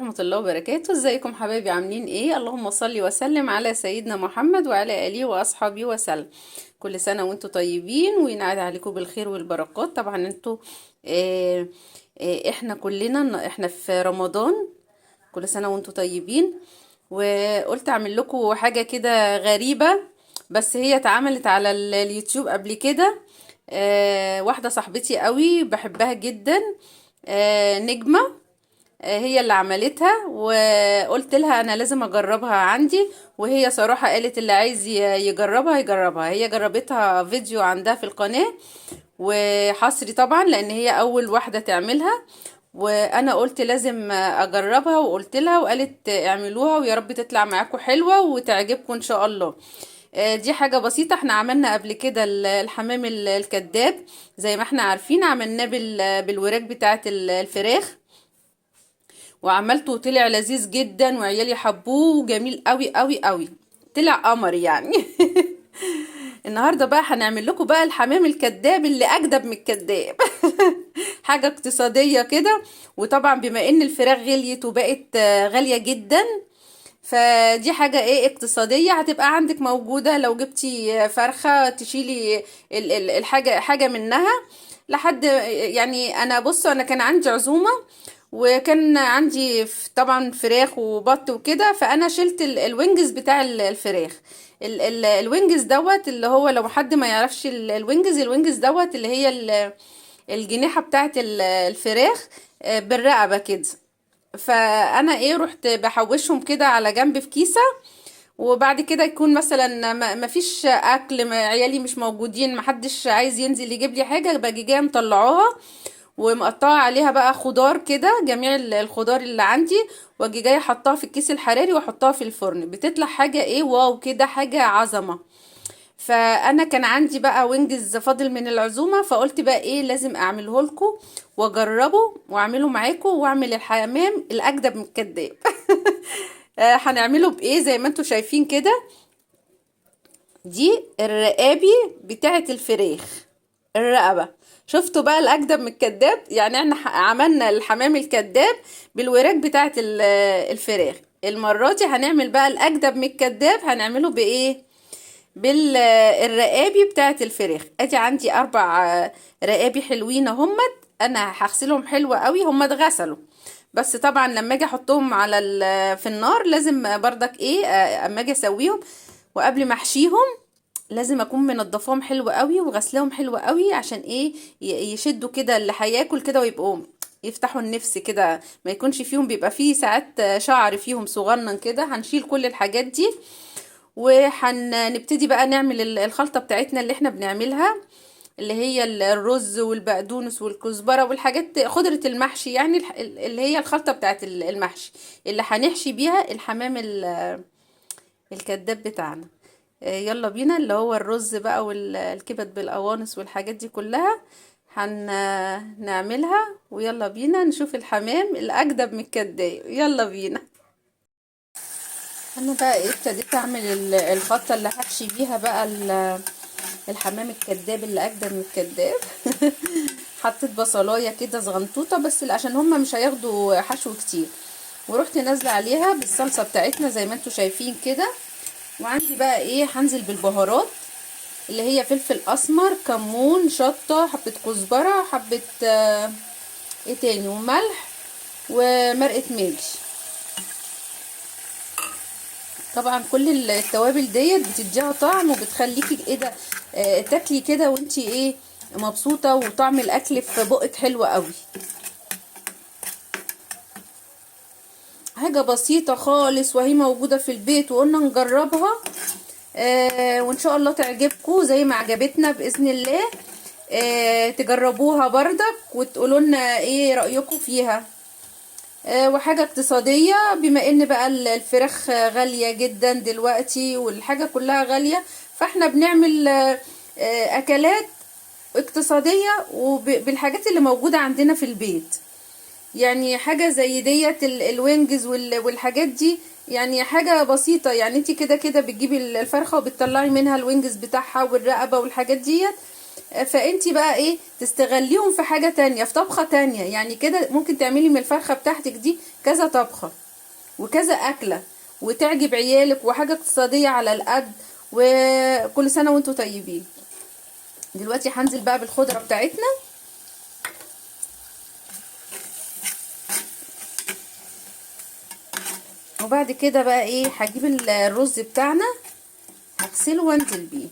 ورحمة الله وبركاته. ازيكم حبايبي؟ عاملين ايه؟ اللهم صل وسلم على سيدنا محمد وعلى آله وأصحابه وسلم. كل سنة وانتم طيبين وينعاد عليكم بالخير والبركات. طبعا انتوا اه احنا كلنا احنا في رمضان. كل سنة وانتم طيبين. وقلت اعمل لكم حاجة كده غريبة، بس هي اتعملت على اليوتيوب قبل كده. واحدة صاحبتي قوي بحبها جدا، نجمة، هي اللي عملتها، وقلت لها انا لازم اجربها عندي. وهي صراحة قالت اللي عايز يجربها يجربها. هي جربتها فيديو عندها في القناة، وحصري طبعا لان هي اول واحدة تعملها. وانا قلت لازم اجربها، وقلت لها، وقالت اعملوها ويا رب تطلع معاكم حلوة وتعجبكم ان شاء الله. دي حاجة بسيطة. احنا عملنا قبل كده الحمام الكذاب، زي ما احنا عارفين عملناه بالوراك بتاعة الفراخ، وعملته وطلع لذيذ جدا وعيالي حبوه وجميل قوي قوي قوي. طلع قمر يعني. النهارده بقى هنعمل لكم بقى الحمام الكذاب اللي اجدب من الكذاب. حاجة اقتصادية كده. وطبعا بما ان الفراخ غليت وبقت غالية جدا، فدي حاجة ايه اقتصادية هتبقى عندك موجودة. لو جبتي فرخة تشيلي الحاجة منها لحد يعني. انا بصوا، انا كان عندي عزومة وكان عندي طبعا فراخ وبط وكده، فانا شلت الوينجز بتاع الفراخ. الوينجز دوت اللي هو، لو حد ما يعرفش الوينجز دوت اللي هي الجناحة بتاعت الفراخ، بالرقبة كده. فانا ايه رحت بحوشهم كده على جنب في كيسة. وبعد كده يكون مثلا ما فيش اكل، عيالي مش موجودين، محدش عايز ينزل يجيب لي حاجه، باجي جايه مطلعاها ومقطعه عليها بقى خضار كده، جميع الخضار اللي عندي، واجي جايه حطاها في الكيس الحراري واحطها في الفرن. بتطلع حاجه ايه، واو كده، حاجه عظمه. فانا كان عندي بقى وينجز فاضل من العزومه، فقلت بقى ايه لازم اعمله لكم واجربه واعمله معاكم واعمل الحمام الاجدب من الكداب. هنعمله بايه زي ما انتم شايفين كده. دي الرقابي بتاعه الفراخ، الرقبه. شفتوا بقى الاجدب من الكداب؟ يعني احنا عملنا الحمام الكداب بالوراك بتاعه الفراخ. المره دي هنعمل بقى الاجدب من الكداب. هنعمله بايه؟ بالرقابي بتاعت الفراخ. ادي عندي 4 رقابي حلوين اهمت. انا هغسلهم حلو قوي، هم اتغسلوا، بس طبعا لما اجي احطهم على في النار لازم برضك ايه، اما اجي اسويهم وقبل ما احشيهم لازم اكون منضفاهم حلو قوي وغسلهم حلو قوي، عشان ايه يشدوا كده اللي هياكل كده ويبقوا يفتحوا النفس كده. ما يكونش فيهم، بيبقى فيه ساعات شعر فيهم صغنن كده. هنشيل كل الحاجات دي وهنبتدي بقى نعمل الخلطة بتاعتنا اللي احنا بنعملها، اللي هي الرز والبقدونس والكزبرة والحاجات خضرة المحشي، يعني اللي هي الخلطة بتاعت المحشي اللي هنحشي بيها الحمام الكداب بتاعنا. يلا بينا. اللي هو الرز بقى والكبد بالقوانص والحاجات دي كلها هنعملها، ويلا بينا نشوف الحمام الأجدب من الكداب. يلا بينا. انا بقى ايه ابتديت اعمل الخلطه اللي هحشي بيها بقى الحمام الكداب اللي اجدد من الكداب. حطيت بصلايه كده صغنطوطه بس عشان هما مش هياخدوا حشو كتير، ورحت نازله عليها بالصلصه بتاعتنا زي ما انتوا شايفين كده. وعندي بقى ايه هنزل بالبهارات اللي هي فلفل اسمر، كمون، شطه، حبه كزبره، حبه ايه تاني، وملح، ومرقه ماجي. طبعا كل التوابل ديت بتديها طعم وبتخليكي ايه ده، تاكلي كده وانتي ايه مبسوطه، وطعم الاكل في بقك حلو قوي. حاجه بسيطه خالص وهي موجوده في البيت وقلنا نجربها، وان شاء الله تعجبكم زي ما عجبتنا باذن الله. تجربوها بردك وتقولوا لنا ايه رايكم فيها. وحاجة اقتصادية، بما ان بقى الفراخ غالية جدا دلوقتي والحاجة كلها غالية، فاحنا بنعمل اكلات اقتصادية وبالحاجات اللي موجودة عندنا في البيت. يعني حاجة زي ديت الوينجز والحاجات دي، يعني حاجة بسيطة. يعني انت كده كده بتجيبي الفرخة وبتطلعي منها الوينجز بتاعها والرقبة والحاجات ديت، فانتي بقى ايه تستغليهم في حاجة تانية، في طبخة تانية. يعني كده ممكن تعملي من الفرخة بتاعتك دي كذا طبخة وكذا أكلة، وتعجب عيالك، وحاجة اقتصادية على القد. وكل سنة وانتوا طيبين. دلوقتي هنزل بقى بالخضرة بتاعتنا. وبعد كده بقى ايه هجيب الرز بتاعنا، هغسله وانزل بيه.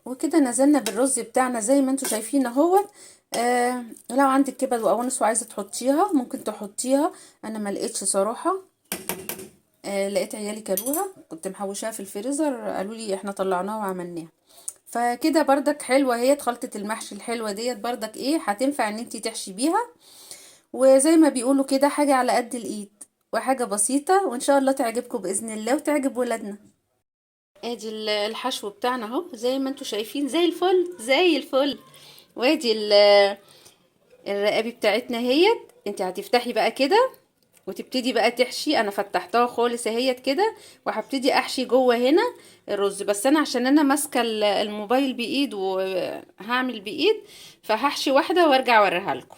وكده نزلنا بالرز بتاعنا زي ما انتوا شايفين اهوت. لو عندك كبد وقوانص وعايزه تحطيها ممكن تحطيها، انا ما لقيتش صراحه. لقيت عيالي كلوها، كنت محوشاها في الفريزر، قالوا لي احنا طلعناها وعملناها. فكده بردك حلوه هي خلطه المحشي الحلوه ديت، بردك ايه هتنفع ان انتي تحشي بيها. وزي ما بيقولوا كده حاجه على قد الايد، وحاجه بسيطه، وان شاء الله تعجبكم باذن الله وتعجب ولادنا. ادي الحشو بتاعنا اهو زي ما انتوا شايفين، زي الفل زي الفل. وادي الرقابي بتاعتنا اهيت. انت هتفتحي بقى كده وتبتدي بقى تحشي. انا فتحتها خالص اهيت كده، وهبتدي احشي جوه هنا الرز. بس انا عشان انا ماسكه الموبايل بايد وهعمل بايد، فهحشي واحده وارجع اوريها لكم.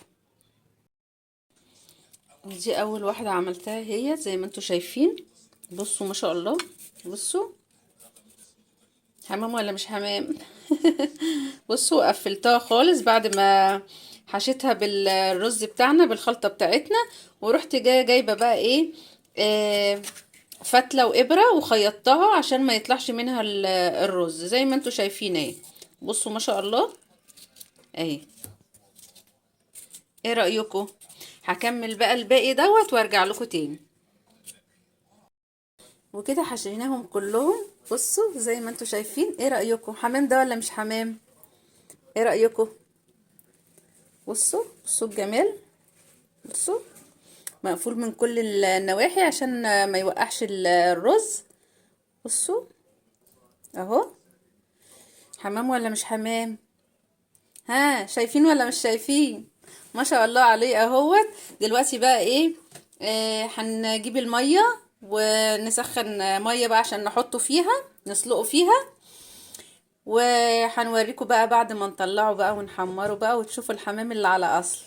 دي اول واحده عملتها هي زي ما انتوا شايفين. بصوا ما شاء الله، بصوا حمام ولا مش حمام. بصوا قفلتها خالص بعد ما حشيتها بالرز بتاعنا بالخلطة بتاعتنا. ورحت جايبة بقى ايه، فتلة وإبرة وخيطتها عشان ما يطلعش منها الرز زي ما انتوا شايفين اهي. بصوا ما شاء الله اهي. ايه رأيكم؟ هكمل بقى الباقي دوت وارجع لكم تاني. وكده حشيناهم كلهم. بصوا زي ما انتوا شايفين. ايه رأيكم؟ حمام ده ولا مش حمام؟ ايه رأيكم؟ بصوا بصوا الجمال. بصوا مقفول من كل النواحي عشان ما يوقعش الرز. بصوا اهو. حمام ولا مش حمام؟ ها شايفين ولا مش شايفين؟ ما شاء الله عليه اهوت. دلوقتي بقى ايه، هنجيب المية ونسخن مية بقى عشان نحطه فيها نسلقه فيها. وهنوريكم بقى بعد ما نطلعه بقى ونحمره بقى وتشوفوا الحمام اللي على اصل.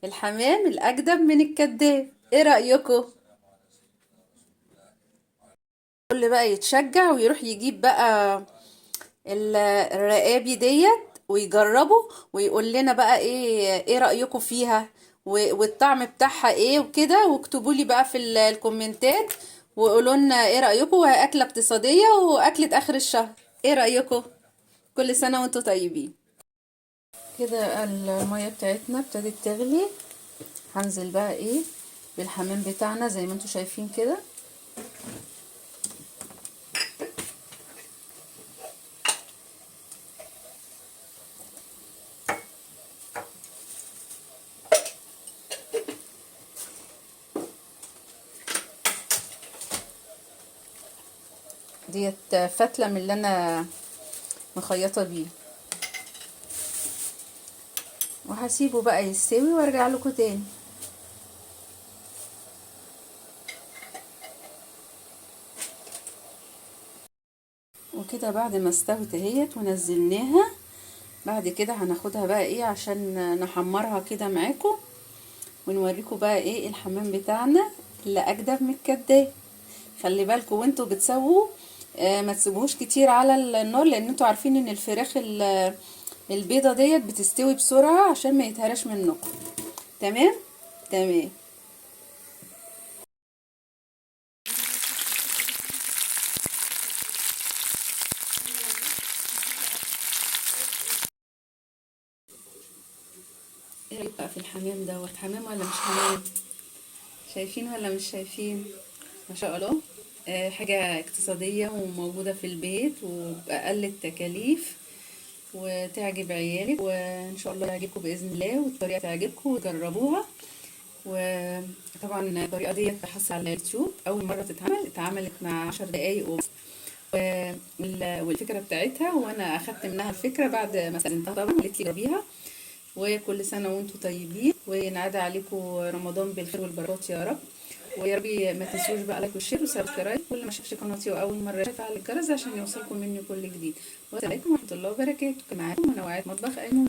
الحمام الاجدب من الكداب. ايه رأيكم؟ كل بقى يتشجع ويروح يجيب بقى الرقابي ديت ويجربه ويقول لنا بقى ايه رأيكم فيها، والطعم بتاعها ايه وكده. واكتبوا لي بقى في الكومنتات وقولوا لنا ايه رأيكم. وهي اكلة اقتصادية واكلة اخر الشهر. ايه رأيكم؟ كل سنة وانتم طيبين. كده المية بتاعتنا ابتدت تغلي. هنزل بقى ايه بالحمام بتاعنا زي ما انتم شايفين كده. ديت فتلة من اللي انا مخيطة بيه. وهسيبه بقى يستوي وارجع لكم تاني. وكده بعد ما استوت اهيت ونزلناها، بعد كده هناخدها بقى ايه عشان نحمرها كده معاكم ونوريكم بقى ايه الحمام بتاعنا اللي اجدب من الكداب. خلي بالكم وانتوا بتسووا ما تسيبوهوش كتير على النار، لان انتوا عارفين ان الفراخ البيضه ديت بتستوي بسرعه عشان ما يتهرش منكم. تمام تمام. ايه رأيك بقى في الحمام دوت؟ حمام ولا مش حمام؟ شايفين ولا مش شايفين؟ ما شاء الله. حاجة اقتصادية وموجودة في البيت وبأقل التكاليف وتعجب عيالك، وإن شاء الله يعجبكم بإذن الله والطريقة تعجبكم وتجربوها. وطبعا الطريقة دي بحثت على اليوتيوب، أول مرة اتعملت مع 10 دقايق والفكرة بتاعتها، وأنا أخدت منها الفكرة بعد ما سألتها طبعا قالت لي جربيها. وكل سنة وانتم طيبين، وينعاد عليكم رمضان بالخير والبركات يا رب. ويا ربي ما تنسوش بقى لايك وشير وسبسكرايب، كل ما شافش قناتي واول مره يفعل الجرس عشان يوصلكم مني كل جديد. والسلام عليكم ورحمه الله وبركاته. معاكم منوعات مطبخ ايمن.